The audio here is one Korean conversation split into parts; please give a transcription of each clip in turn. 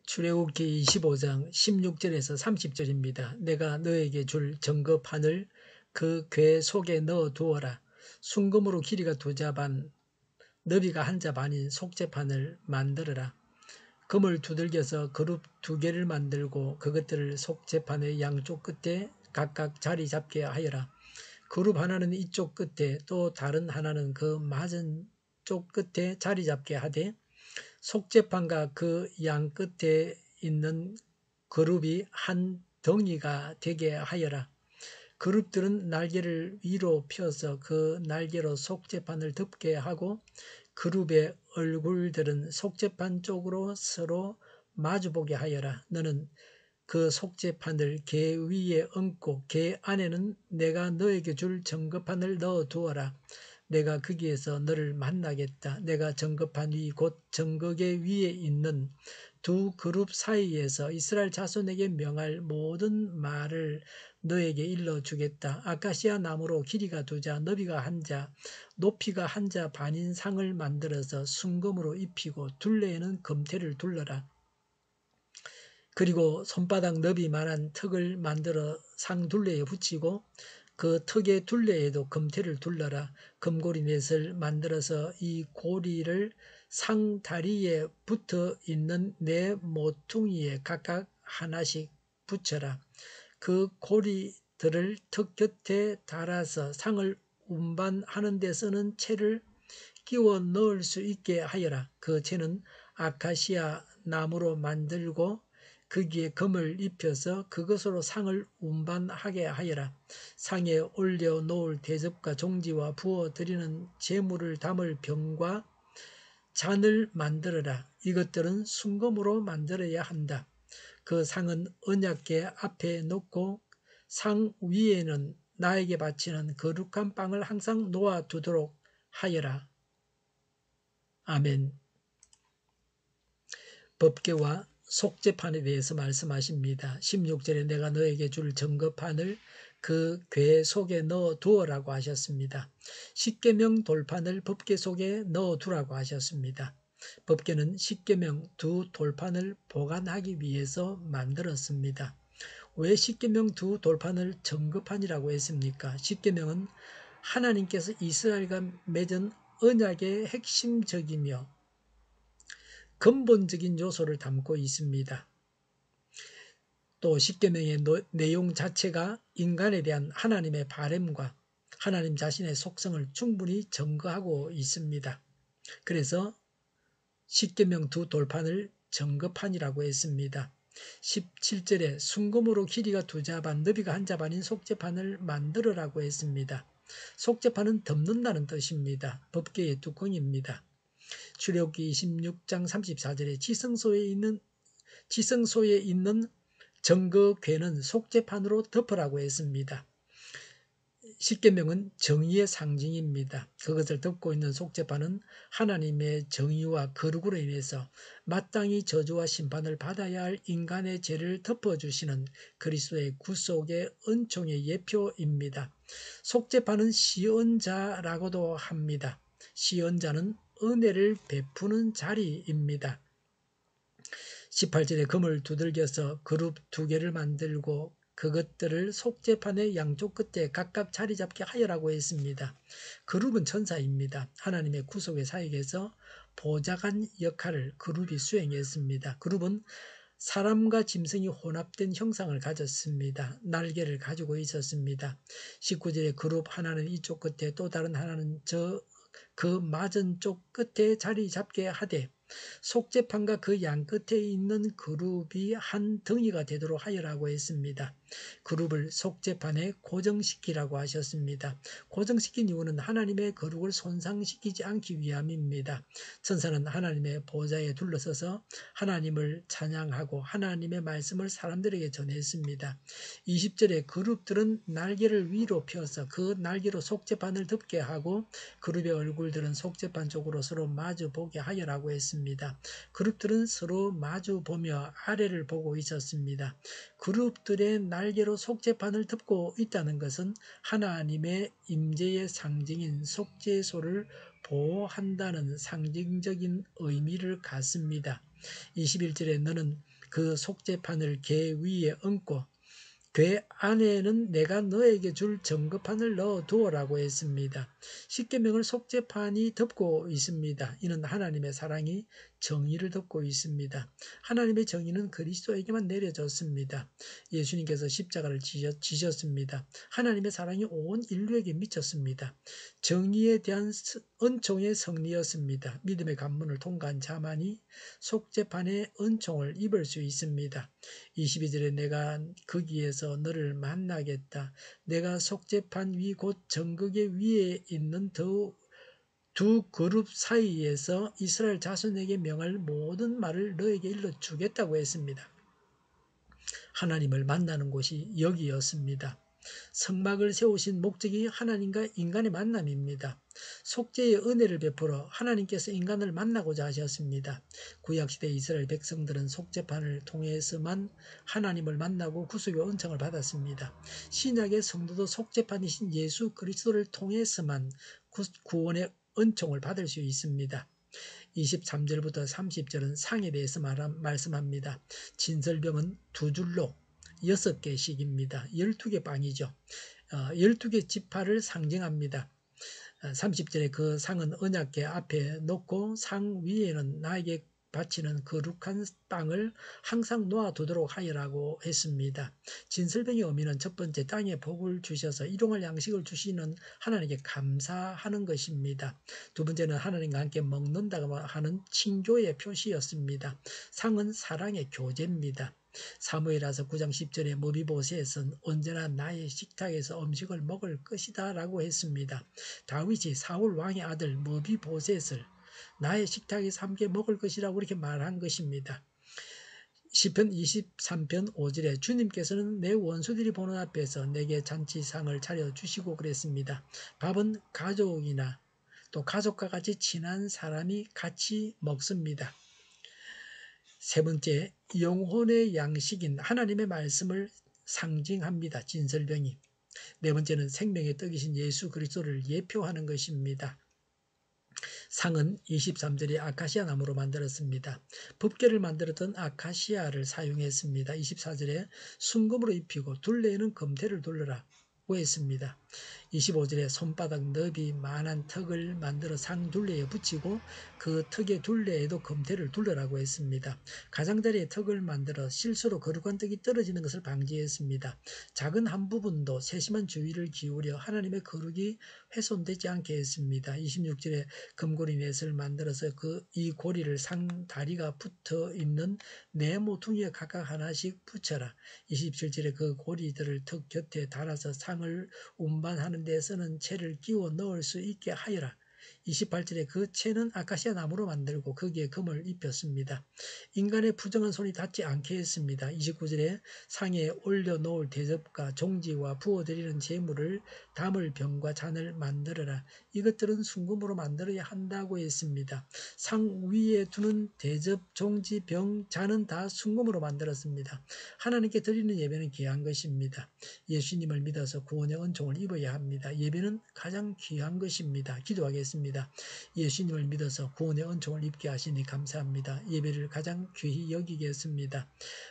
출애굽기 25장 16절에서 30절입니다. 내가 너에게 줄 증거판을 그 궤 속에 넣어 두어라. 순금으로 길이가 2자반, 너비가 1자반인 속죄판을 만들어라. 금을 두들겨서 그룹 2개를 만들고 그것들을 속죄판의 양쪽 끝에 각각 자리 잡게 하여라. 그룹 하나는 이쪽 끝에 또 다른 하나는 그 맞은 쪽 끝에 자리 잡게 하되 속죄판과 그 양 끝에 있는 그룹이 한 덩이가 되게 하여라. 그룹들은 날개를 위로 펴서 그 날개로 속죄판을 덮게 하고 그룹의 얼굴들은 속죄판 쪽으로 서로 마주보게 하여라. 너는 그 속죄판을 궤 위에 얹고 궤 안에는 내가 너에게 줄 증거판을 넣어 두어라. 내가 거기에서 너를 만나겠다. 내가 증거판 위 곧 증거궤 위에 있는 2 그룹 사이에서 이스라엘 자손에게 명할 모든 말을 너에게 일러주겠다. 아카시아 나무로 길이가 2자, 너비가 1자, 높이가 1자 반인 상을 만들어서 순금으로 입히고 둘레에는 금태를 둘러라. 그리고 손바닥 너비만한 턱을 만들어 상 둘레에 붙이고 그 턱의 둘레에도 금태를 둘러라. 금고리 넷을 만들어서 이 고리를 상 다리에 붙어 있는 네 모퉁이에 각각 하나씩 붙여라. 그 고리들을 턱 곁에 달아서 상을 운반하는 데 쓰는 채를 끼워 넣을 수 있게 하여라. 그 채는 아카시아 나무로 만들고 거기에 금을 입혀서 그것으로 상을 운반하게 하여라. 상에 올려 놓을 대접과 종지와 부어 드리는 제물을 담을 병과 잔을 만들어라. 이것들은 순금으로 만들어야 한다. 그 상은 언약궤 앞에 놓고 상 위에는 나에게 바치는 거룩한 빵을 항상 놓아두도록 하여라. 아멘. 법궤와 속죄판에 대해서 말씀하십니다. 16절에 내가 너에게 줄 증거판을 그 궤 속에 넣어 두어라고 하셨습니다. 십계명 돌판을 법궤 속에 넣어 두라고 하셨습니다. 법궤는 십계명 2 돌판을 보관하기 위해서 만들었습니다. 왜 십계명 2 돌판을 증거판이라고 했습니까? 십계명은 하나님께서 이스라엘과 맺은 언약의 핵심적이며 근본적인 요소를 담고 있습니다. 또 십계명의 내용 자체가 인간에 대한 하나님의 바램과 하나님 자신의 속성을 충분히 증거하고 있습니다. 그래서 십계명 2 돌판을 증거판이라고 했습니다. 17절에 순금으로 길이가 2자반, 너비가 1자반인 속죄판을 만들어라고 했습니다. 속죄판은 덮는다는 뜻입니다. 법궤의 뚜껑입니다. 출애굽기 26장 34절에 지성소에 있는 증거궤는 속죄판으로 덮으라고 했습니다. 십계명은 정의의 상징입니다. 그것을 덮고 있는 속죄판은 하나님의 정의와 거룩으로 인해서 마땅히 저주와 심판을 받아야 할 인간의 죄를 덮어주시는 그리스도의 구속의 은총의 예표입니다. 속죄판은 시언자라고도 합니다. 시언자는 은혜를 베푸는 자리입니다. 18절에 금을 두들겨서 그룹 2개를 만들고 그것들을 속죄판의 양쪽 끝에 각각 자리 잡게 하여라고 했습니다. 그룹은 천사입니다. 하나님의 구속의 사역에서 보좌관 역할을 그룹이 수행했습니다. 그룹은 사람과 짐승이 혼합된 형상을 가졌습니다. 날개를 가지고 있었습니다. 19절에 그룹 하나는 이쪽 끝에 또 다른 하나는 그 맞은 쪽 끝에 자리 잡게 하되 속죄판과 그 양 끝에 있는 그룹이 한 덩이가 되도록 하여라고 했습니다. 그룹을 속죄판에 고정시키라고 하셨습니다. 고정시킨 이유는 하나님의 거룩을 손상시키지 않기 위함입니다. 천사는 하나님의 보좌에 둘러서서 하나님을 찬양하고 하나님의 말씀을 사람들에게 전했습니다. 20절에 그룹들은 날개를 위로 펴서 그 날개로 속죄판을 덮게 하고 그룹의 얼굴들은 속죄판 쪽으로 서로 마주 보게 하여라고 했습니다. 그룹들은 서로 마주 보며 아래를 보고 있었습니다. 그룹들의 날개로 속죄판을 덮고 있다는 것은 하나님의 임재의 상징인 속죄소를 보호한다는 상징적인 의미를 갖습니다. 21절에 너는 그 속죄판을 궤 위에 얹고 궤 안에는 내가 너에게 줄 증거판을 넣어 두어라고 했습니다. 십계명을 속죄판이 덮고 있습니다. 이는 하나님의 사랑이 정의를 덮고 있습니다. 하나님의 정의는 그리스도에게만 내려졌습니다. 예수님께서 십자가를 지셨습니다. 하나님의 사랑이 온 인류에게 미쳤습니다. 정의에 대한 은총의 성리였습니다. 믿음의 관문을 통과한 자만이 속죄판의 은총을 입을 수 있습니다. 22절에 내가 거기에서 너를 만나겠다. 내가 속죄판 위 곧 정극의 위에 있는 두 그룹 사이에서 이스라엘 자손에게 명할 모든 말을 너에게 일러주겠다고 했습니다. 하나님을 만나는 곳이 여기였습니다. 성막을 세우신 목적이 하나님과 인간의 만남입니다. 속죄의 은혜를 베풀어 하나님께서 인간을 만나고자 하셨습니다. 구약시대 이스라엘 백성들은 속죄판을 통해서만 하나님을 만나고 구속의 은총을 받았습니다. 신약의 성도도 속죄판이신 예수 그리스도를 통해서만 구원의 은총을 받을 수 있습니다. 23절부터 30절은 상에 대해서 말씀합니다. 진설병은 두 줄로 6개씩입니다. 12개 빵이죠. 12개 지파를 상징합니다. 30절에 그 상은 언약궤 앞에 놓고 상 위에는 나에게 바치는 거룩한 땅을 항상 놓아두도록 하여라고 했습니다. 진설병의 의미는 첫 번째 땅에 복을 주셔서 일용할 양식을 주시는 하나님께 감사하는 것입니다. 두 번째는 하나님과 함께 먹는다고 하는 친교의 표시였습니다. 상은 사랑의 교제입니다. 사무엘하서 9장 10절에 무비보셋은 언제나 나의 식탁에서 음식을 먹을 것이다 라고 했습니다. 다윗이 사울 왕의 아들 무비보셋을 나의 식탁에서 함께 먹을 것이라고 이렇게 말한 것입니다. 시편 23편 5절에 주님께서는 내 원수들이 보는 앞에서 내게 잔치상을 차려주시고 그랬습니다. 밥은 가족이나 또 가족과 같이 친한 사람이 같이 먹습니다. 세 번째, 영혼의 양식인 하나님의 말씀을 상징합니다. 진설병이. 네 번째는 생명의 떡이신 예수 그리스도를 예표하는 것입니다. 상은 23절에 아카시아 나무로 만들었습니다. 법궤를 만들었던 아카시아를 사용했습니다. 24절에 순금으로 입히고 둘레에는 금태를 둘러라고 했습니다. 25절에 손바닥 너비 만한 턱을 만들어 상 둘레에 붙이고 그 턱의 둘레에도 금태를 둘러라고 했습니다. 가장자리에 턱을 만들어 실수로 거룩한 떡이 떨어지는 것을 방지했습니다. 작은 한 부분도 세심한 주의를 기울여 하나님의 거룩이 훼손되지 않게 했습니다. 26절에 금고리 넷을 만들어서 이 고리를 상 다리가 붙어 있는 네 모퉁이에 각각 하나씩 붙여라. 27절에 그 고리들을 턱 곁에 달아서 상을 운반하는 데서는 채를 끼워 넣을 수 있게 하여라. 28절에 그 채는 아카시아 나무로 만들고 거기에 금을 입혔습니다. 인간의 부정한 손이 닿지 않게 했습니다. 29절에 상에 올려놓을 대접과 종지와 부어드리는 제물을 담을 병과 잔을 만들어라. 이것들은 순금으로 만들어야 한다고 했습니다. 상 위에 두는 대접, 종지, 병, 잔은 다 순금으로 만들었습니다. 하나님께 드리는 예배는 귀한 것입니다. 예수님을 믿어서 구원의 은총을 입어야 합니다. 예배는 가장 귀한 것입니다. 기도하겠습니다. 예수님을 믿어서 구원의 은총을 입게 하시니 감사합니다. 예배를 가장 귀히 여기겠습니다.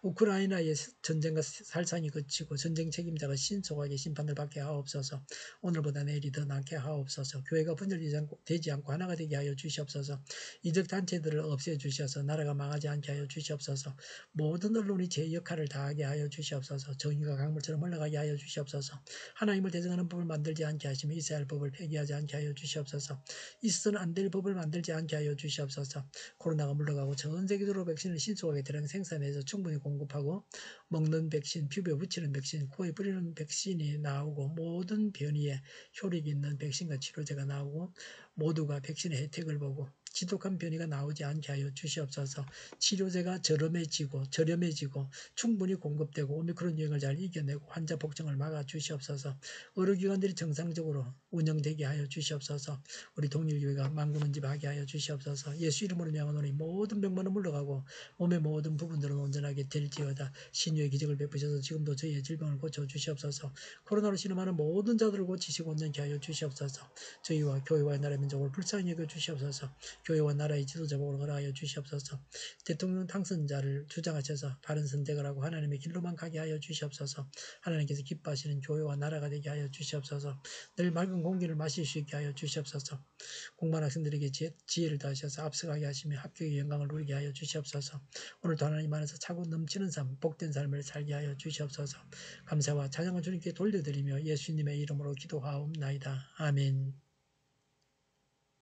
우크라이나의 전쟁과 살상이 그치고 전쟁 책임자가 신속하게 심판을 받게 하옵소서. 오늘보다 내일이 더 낫게 하옵소서. 교회가 분열되지 않고 하나가 되게 하여 주시옵소서. 이적 단체들을 없애주셔서 나라가 망하지 않게 하여 주시옵소서. 모든 언론이 제 역할을 다하게 하여 주시옵소서. 정의가 강물처럼 흘러가게 하여 주시옵소서. 하나님을 대적하는 법을 만들지 않게 하시며 있어야 할 법을 폐기하지 않게 하여 주시옵소서. 있어서는 안 될 법을 만들지 않게 하여 주시옵소서. 코로나가 물러가고 전 세계적으로 백신을 신속하게 대량 생산해서 충분히 공급하고 먹는 백신, 피부에 붙이는 백신, 코에 뿌리는 백신이 나오고 모든 변이에 효력이 있는 백신과 치료제가 나오고 모두가 백신의 혜택을 보고 지독한 변이가 나오지 않게 하여 주시옵소서. 치료제가 저렴해지고 충분히 공급되고 오미크론 유행을 잘 이겨내고 환자 폭증을 막아 주시옵소서. 의료기관들이 정상적으로 운영되게 하여 주시옵소서. 우리 독립교회가 만군은집하게 하여 주시옵소서. 예수 이름으로 명하노니 모든 병만은 물러가고 몸의 모든 부분들은 온전하게 될지어다. 신유의 기적을 베푸셔서 지금도 저희의 질병을 고쳐 주시옵소서. 코로나로 신음하는 모든 자들을 고치시고 온전케 하여 주시옵소서. 저희와 교회와 나라 민족을 불쌍히 여겨 주시옵소서. 교회와 나라의 지도자 복을 허락하여 주시옵소서. 대통령 당선자를 주장하셔서 바른 선택을 하고 하나님의 길로만 가게 하여 주시옵소서. 하나님께서 기뻐하시는 교회와 나라가 되게 하여 주시옵소서. 늘 맑은 공기를 마실 수 있게 하여 주시옵소서. 공부한 학생들에게 지혜를 더하셔서 앞서가게 하시며 합격의 영광을 누리게 하여 주시옵소서. 오늘도 하나님 안에서 차고 넘치는 삶, 복된 삶을 살게 하여 주시옵소서. 감사와 찬양을 주님께 돌려드리며 예수님의 이름으로 기도하옵나이다. 아멘.